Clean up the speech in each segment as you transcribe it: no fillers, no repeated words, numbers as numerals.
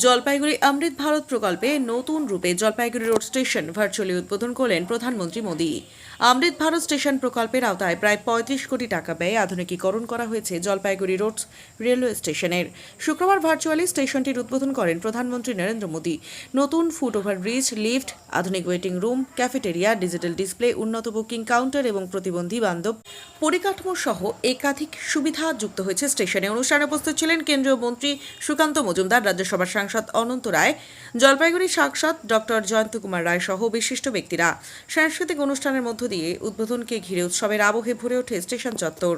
জলপাইগুড়ি অমৃত ভারত প্রকল্পে নতুন রূপে জলপাইগুড়ি রোড স্টেশন ভার্চুয়ালি উদ্বোধন করলেন প্রধানমন্ত্রী মোদী। অমৃত ভারত স্টেশন প্রকল্পের আওতায় প্রায় ৩৫ কোটি টাকা ব্যয়ে আধুনিকীকরণ করা হয়েছে জলপাইগুড়ি রোড রেলওয়ে স্টেশনের। শুক্রবার ভার্চুয়ালি স্টেশনটির উদ্বোধন করেন প্রধানমন্ত্রী নরেন্দ্র মোদী। নতুন ফুট ওভারব্রিজ, লিফট, আধুনিক waiting room, cafeteria, digital display, উন্নত বুকিং কাউন্টার এবং প্রতিবন্ধী বান্ধব পরিকাঠামো সহ একাধিক সুবিধা যুক্ত হয়েছে স্টেশনে। অনুষ্ঠানে উপস্থিত ছিলেন কেন্দ্রীয় মন্ত্রী সুকান্ত মজুমদার, রাজ্যসভার সাংসদ অনন্ত রায়, জলপাইগুড়ি সাংসদ ডক্টর জয়ন্ত কুমার রায় সহ বিশিষ্ট ব্যক্তিরা। সাংস্কৃতিক অনুষ্ঠানের মধ্য দিয়ে উদ্বোধনকে ঘিরে উৎসবের আবহে ভরে ওঠে স্টেশন চত্বর।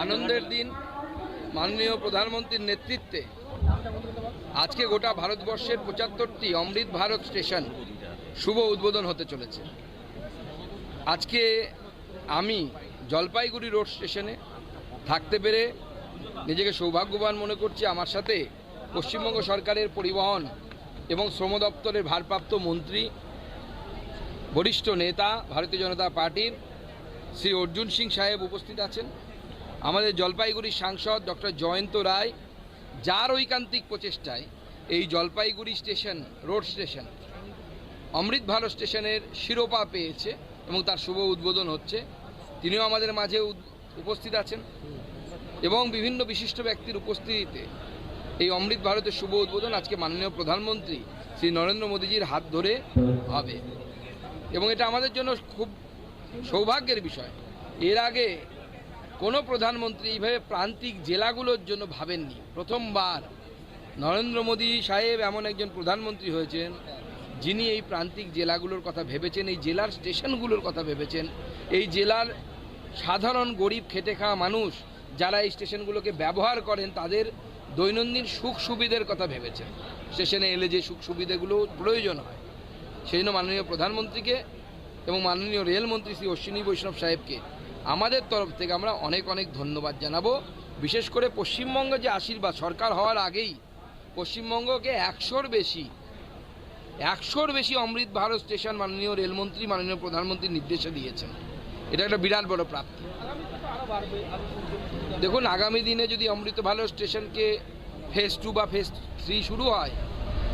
আনন্দের দিন। মাননীয় প্রধানমন্ত্রীর নেতৃত্বে আজকে গোটা ভারতবর্ষের ৭৫টি অমৃত ভারত স্টেশন শুভ উদ্বোধন হতে চলেছে। আজকে আমি জলপাইগুড়ি রোড স্টেশনে থাকতে পেরে নিজেকে সৌভাগ্যবান মনে করছি। আমার সাথে পশ্চিমবঙ্গ সরকারের পরিবহন এবং শ্রম দপ্তরের ভারপ্রাপ্ত মন্ত্রী, বরিষ্ঠ নেতা ভারতীয় জনতা পার্টির শ্রী অর্জুন সিং সাহেব উপস্থিত আছেন। আমাদের জলপাইগুড়ির সাংসদ ডক্টর জয়ন্ত রায়, যার ঐকান্তিক প্রচেষ্টায় এই জলপাইগুড়ি স্টেশন রোড স্টেশন অমৃত ভারত স্টেশনের শিরোপা পেয়েছে এবং তার শুভ উদ্বোধন হচ্ছে, তিনিও আমাদের মাঝে উপস্থিত আছেন। এবং বিভিন্ন বিশিষ্ট ব্যক্তির উপস্থিতিতে এই অমৃত ভারতের শুভ উদ্বোধন আজকে মাননীয় প্রধানমন্ত্রী শ্রী নরেন্দ্র মোদীজির হাত ধরে হবে এবং এটা আমাদের জন্য খুব সৌভাগ্যের বিষয়। এর আগে কোনো প্রধানমন্ত্রী এইভাবে প্রান্তিক জেলাগুলোর জন্য ভাবেননি। প্রথমবার নরেন্দ্র মোদী সাহেব এমন একজন প্রধানমন্ত্রী হয়েছেন যিনি এই প্রান্তিক জেলাগুলোর কথা ভেবেছেন, এই জেলার স্টেশনগুলোর কথা ভেবেছেন, এই জেলার সাধারণ গরিব খেটে খাওয়া মানুষ যারা এই স্টেশনগুলোকে ব্যবহার করেন তাদের দৈনন্দিন সুখ সুবিধার কথা ভেবেছেন। স্টেশনে এলে যে সুখ সুবিধাগুলো প্রয়োজন হয় সেই জন্য মাননীয় প্রধানমন্ত্রীকে এবং মাননীয় রেলমন্ত্রী শ্রী অশ্বিনী বৈষ্ণব সাহেবকে আমাদের তরফ থেকে আমরা অনেক অনেক ধন্যবাদ জানাবো। বিশেষ করে পশ্চিমবঙ্গে যে আশীর্বাদ, সরকার হওয়ার আগেই পশ্চিমবঙ্গকে ১০০র বেশি অমৃত ভারত স্টেশন মাননীয় রেলমন্ত্রী মাননীয় প্রধানমন্ত্রীর নির্দেশে দিয়েছেন। এটা একটা বিরাট বড় প্রাপ্তি। দেখুন, আগামী দিনে যদি অমৃত ভারত স্টেশনকে ফেজ 2 বা ফেজ 3 শুরু হয়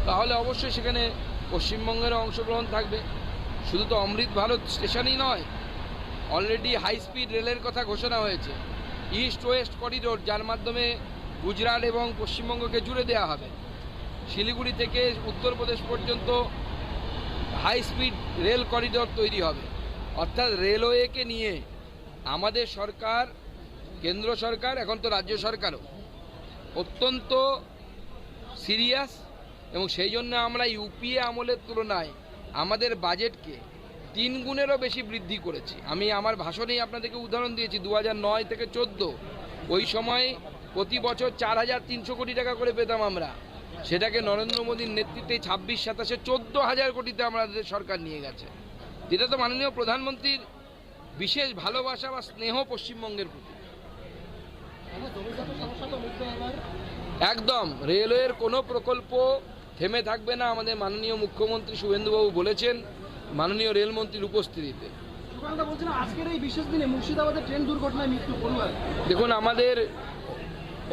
তাহলে অবশ্যই সেখানে পশ্চিমবঙ্গের অংশগ্রহণ থাকবে। শুধু তো অমৃত ভারত স্টেশনই নয়, অলরেডি হাই স্পিড রেলের কথা ঘোষণা হয়েছে, ইস্ট ওয়েস্ট করিডোর, যার মাধ্যমে গুজরাট এবং পশ্চিমবঙ্গকে জুড়ে দেওয়া হবে। শিলিগুড়ি থেকে উত্তরপ্রদেশ পর্যন্ত হাই স্পিড রেল করিডোর তৈরি হবে। অর্থাৎ রেলওয়েকে নিয়ে আমাদের সরকার, কেন্দ্র সরকার, এখন তো রাজ্য সরকারও অত্যন্ত সিরিয়াস এবং সেই জন্য আমরা ইউপিএ আমলের তুলনায় আমাদের বাজেটকে 3 গুণেরও বেশি বৃদ্ধি করেছি। আমি আমার ভাষণেই আপনাদেরকে উদাহরণ দিয়েছি। 2009 থেকে 14 ওই সময় প্রতি বছর 4,300 কোটি টাকা করে পেতাম আমরা, সেটাকে নরেন্দ্র মোদীর নেতৃত্বে 26-27-এ 14,000 কোটিতে আমাদের সরকার নিয়ে গেছে। যেটা তো মাননীয় প্রধানমন্ত্রীর বিশেষ ভালোবাসা বা স্নেহ পশ্চিমবঙ্গের প্রতি। একদম রেলওয়ের কোনো প্রকল্প থেমে থাকবে না। আমাদের মাননীয় মুখ্যমন্ত্রী শুভেন্দুবাবু বলেছেন মাননীয় রেলমন্ত্রীর উপস্থিতিতে। দেখুন, আমাদের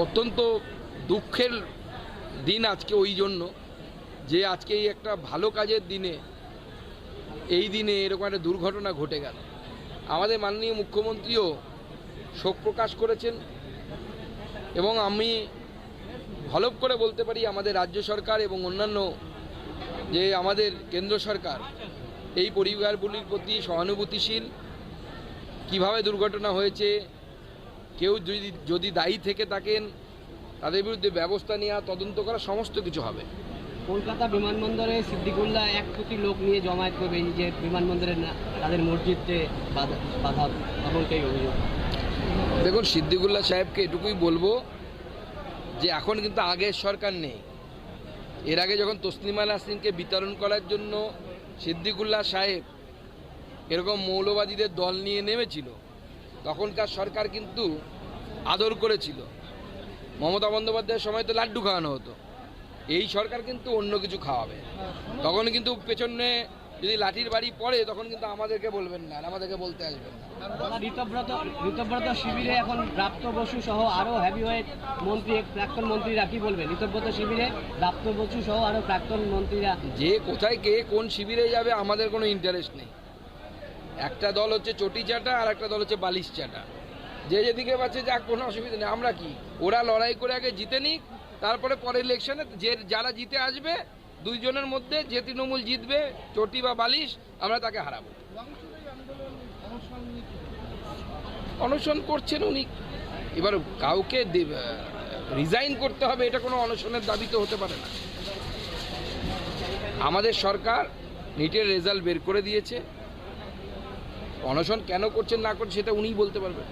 অত্যন্ত দুঃখের দিন আজকে, ওই জন্য যে আজকে এই একটা ভালো কাজের দিনে, এই দিনে এরকম একটা দুর্ঘটনা ঘটে গেল। আমাদের মাননীয় মুখ্যমন্ত্রীও শোক প্রকাশ করেছেন এবং আমি ভালো করে বলতে পারি আমাদের রাজ্য সরকার এবং অন্যান্য যে আমাদের কেন্দ্র সরকার এই পরিবারগুলির প্রতি সহানুভূতিশীল। কিভাবে দুর্ঘটনা হয়েছে, কেউ যদি দায়ী থেকে থাকেন তাদের বিরুদ্ধে ব্যবস্থা নেওয়া, তদন্ত করা, সমস্ত কিছু হবে। কলকাতা বিমানবন্দরে সিদ্দিকুল্লাহ 1 কোটি লোক নিয়ে জমায়েত করবে, যে বিমানবন্দরে তাদের মসজিদে বাধা এমনটাই অভিযোগ। দেখুন, সিদ্দিকুল্লাহ সাহেবকে এটুকুই বলবো যে এখন কিন্তু আগের সরকার নেই। এর আগে যখন তসলিমা নাসরিনকে বিতরণ করার জন্য সিদ্দিকুল্লাহ সাহেব এরকম মৌলবাদীদের দল নিয়ে নেমেছিল, তখনকার সরকার কিন্তু আদর করেছিল। মমতা বন্দ্যোপাধ্যায়ের সময় তো লাড্ডু খাওয়ানো হতো। এই সরকার কিন্তু অন্য কিছু খাওয়াবে। তখন কিন্তু পেছনে যদি লাঠির বাড়ি পড়ে তখন কিন্তু আমাদেরকে বলবেন না, আর আমাদেরকে বলতে আসবেন না। ঋতব্রত শিবিরে এখন প্রাপ্ত বসু সহ আরো হেভিওয়েট মন্ত্রী, প্রাক্তন মন্ত্রীরা কি বলবেন? ঋতব্রত শিবিরে প্রাপ্ত বসু সহ আরো প্রাক্তন মন্ত্রীরা যে কোথায় কে কোন শিবিরে যাবে আমাদের কোনো ইন্টারেস্ট নেই। একটা দল হচ্ছে চটি চাটা আর একটা দল হচ্ছে বালিশ চাটা। যে যেদিকে পাচ্ছে যাক, কোনো অসুবিধা নেই। আমরা কি, ওরা লড়াই করে আগে জিতে নিক, তারপরে পরে ইলেকশনে যারা জিতে আসবে দুইজনের মধ্যে যে তৃণমূল জিতবে চটি বা বালিশ, আমরা তাকে হারাবো। অনশন করছেন উনি, এবার কাউকে রিজাইন করতে হবে এটা কোনো অনশনের দাবি তো হতে পারে না। আমাদের সরকার নিটের রেজাল্ট বের করে দিয়েছে, অনশন কেন করছেন না করছেন সেটা উনিই বলতে পারবেন।